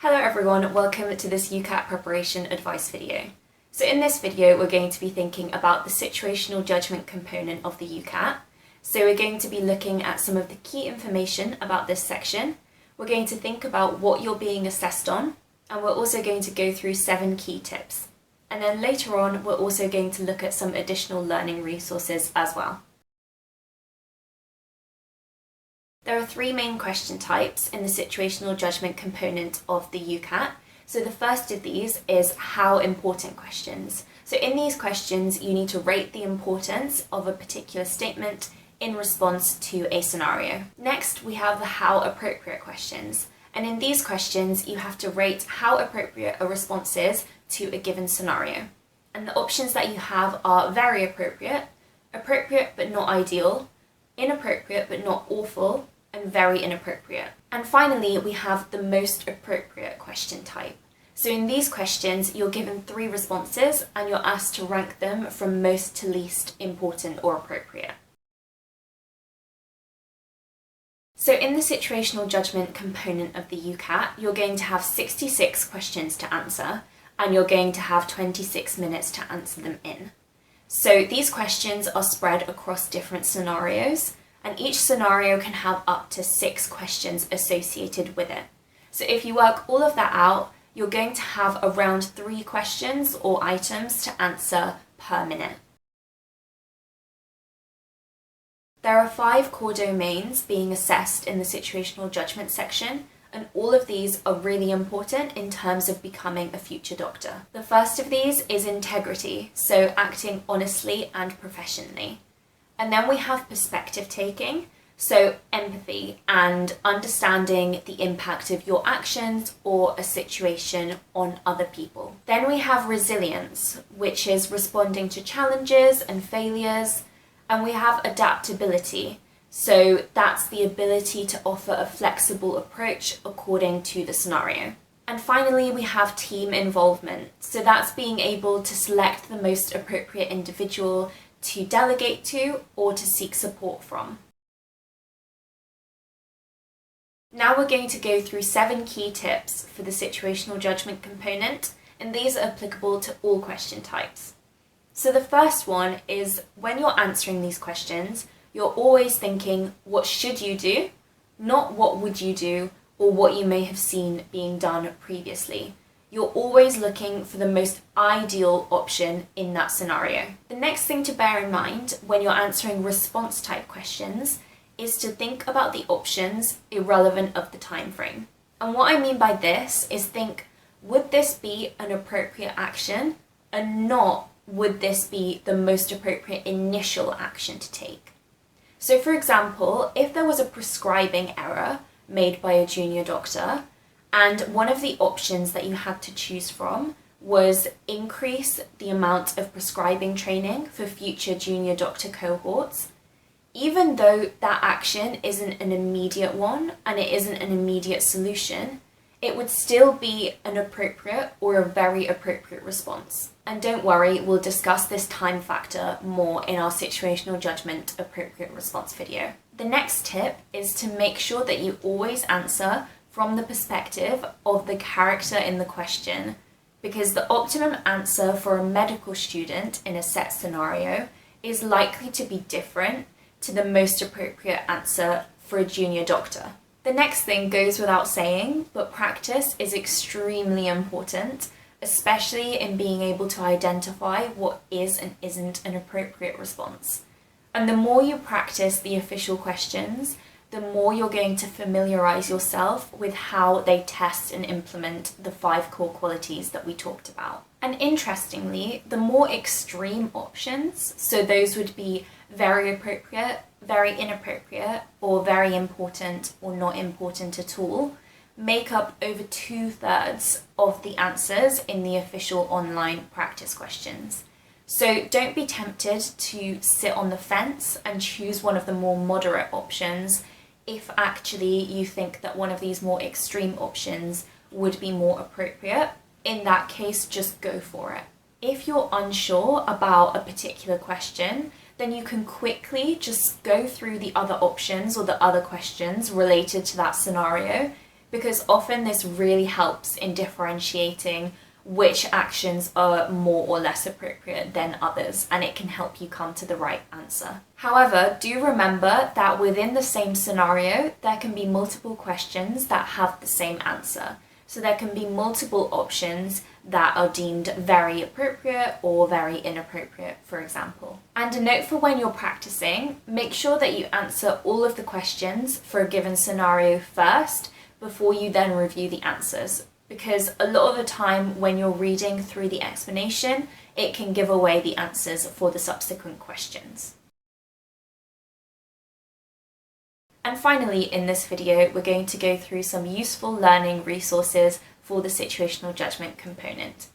Hello everyone, welcome to this UCAT preparation advice video. So in this video we're going to be thinking about the situational judgment component of the UCAT. So we're going to be looking at some of the key information about this section. We're going to think about what you're being assessed on, and we're also going to go through 7 key tips. And then later on we're also going to look at some additional learning resources as well. There are 3 main question types in the situational judgment component of the UCAT. So the first of these is how important questions. So in these questions, you need to rate the importance of a particular statement in response to a scenario. Next, we have the how appropriate questions. And in these questions, you have to rate how appropriate a response is to a given scenario. And the options that you have are very appropriate, appropriate but not ideal, inappropriate but not awful, and very inappropriate. And finally, we have the most appropriate question type. So in these questions, you're given 3 responses and you're asked to rank them from most to least important or appropriate. So in the situational judgment component of the UCAT, you're going to have 66 questions to answer, and you're going to have 26 minutes to answer them in. So these questions are spread across different scenarios, and each scenario can have up to 6 questions associated with it. So if you work all of that out, you're going to have around 3 questions or items to answer per minute. There are 5 core domains being assessed in the situational judgment section, and all of these are really important in terms of becoming a future doctor. The first of these is integrity, so acting honestly and professionally. And then we have perspective taking, so empathy and understanding the impact of your actions or a situation on other people. Then we have resilience, which is responding to challenges and failures. And we have adaptability, so that's the ability to offer a flexible approach according to the scenario. And finally, we have team involvement, so that's being able to select the most appropriate individual to delegate to or to seek support from. Now we're going to go through 7 key tips for the situational judgment component, and these are applicable to all question types. So the first one is when you're answering these questions, you're always thinking, what should you do? Not what would you do or what you may have seen being done previously. You're always looking for the most ideal option in that scenario. The next thing to bear in mind when you're answering response type questions is to think about the options irrelevant of the time frame. And what I mean by this is think, would this be an appropriate action, and not would this be the most appropriate initial action to take. So for example, if there was a prescribing error made by a junior doctor, and one of the options that you had to choose from was increase the amount of prescribing training for future junior doctor cohorts, even though that action isn't an immediate one and it isn't an immediate solution, it would still be an appropriate or a very appropriate response. And don't worry, we'll discuss this time factor more in our situational judgment appropriate response video. The next tip is to make sure that you always answer from the perspective of the character in the question, because the optimum answer for a medical student in a set scenario is likely to be different to the most appropriate answer for a junior doctor. The next thing goes without saying, but practice is extremely important, especially in being able to identify what is and isn't an appropriate response. And the more you practice the official questions, the more you're going to familiarize yourself with how they test and implement the 5 core qualities that we talked about. And interestingly, the more extreme options, so those would be very appropriate, very inappropriate, or very important or not important at all, make up over 2/3 of the answers in the official online practice questions. So don't be tempted to sit on the fence and choose one of the more moderate options if actually you think that one of these more extreme options would be more appropriate. In that case, just go for it. If you're unsure about a particular question, then you can quickly just go through the other options or the other questions related to that scenario because often this really helps in differentiating which actions are more or less appropriate than others, and it can help you come to the right answer. However, do remember that within the same scenario, there can be multiple questions that have the same answer. So there can be multiple options that are deemed very appropriate or very inappropriate, for example. And a note for when you're practicing, make sure that you answer all of the questions for a given scenario first before you then review the answers. Because a lot of the time when you're reading through the explanation, it can give away the answers for the subsequent questions. And finally, in this video, we're going to go through some useful learning resources for the situational judgment component.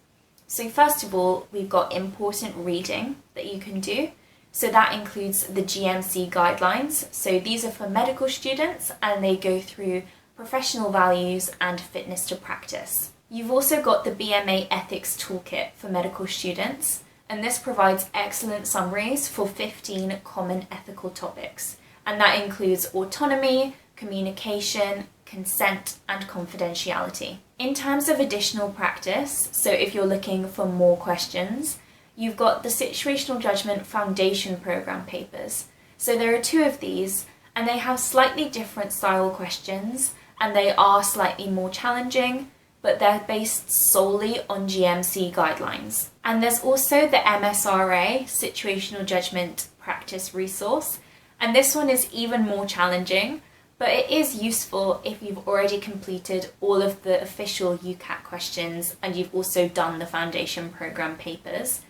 So first of all, we've got important reading that you can do. So that includes the GMC guidelines. So these are for medical students and they go through professional values and fitness to practice. You've also got the BMA Ethics Toolkit for medical students, and this provides excellent summaries for 15 common ethical topics. And that includes autonomy, communication, consent, and confidentiality. In terms of additional practice, so if you're looking for more questions, you've got the Situational Judgment Foundation Programme papers. So there are 2 of these, and they have slightly different style questions, and they are slightly more challenging, but they're based solely on GMC guidelines. And there's also the MSRA Situational Judgment Practice Resource, and this one is even more challenging, but it is useful if you've already completed all of the official UCAT questions and you've also done the foundation program papers.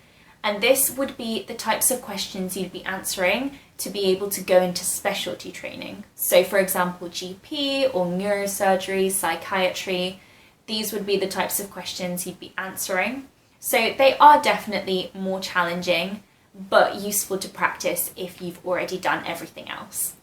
And this would be the types of questions you'd be answering to be able to go into specialty training. So for example, GP or neurosurgery, psychiatry, these would be the types of questions you'd be answering. So they are definitely more challenging, but useful to practice if you've already done everything else.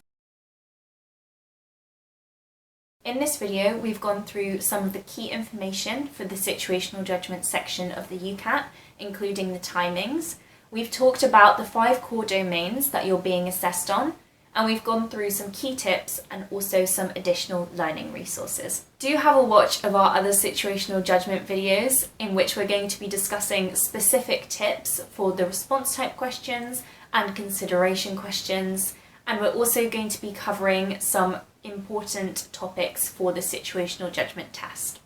In this video, we've gone through some of the key information for the situational judgment section of the UCAT, including the timings. We've talked about the 5 core domains that you're being assessed on, and we've gone through some key tips and also some additional learning resources. Do have a watch of our other situational judgment videos in which we're going to be discussing specific tips for the response type questions and consideration questions, and we're also going to be covering some important topics for the situational judgment test.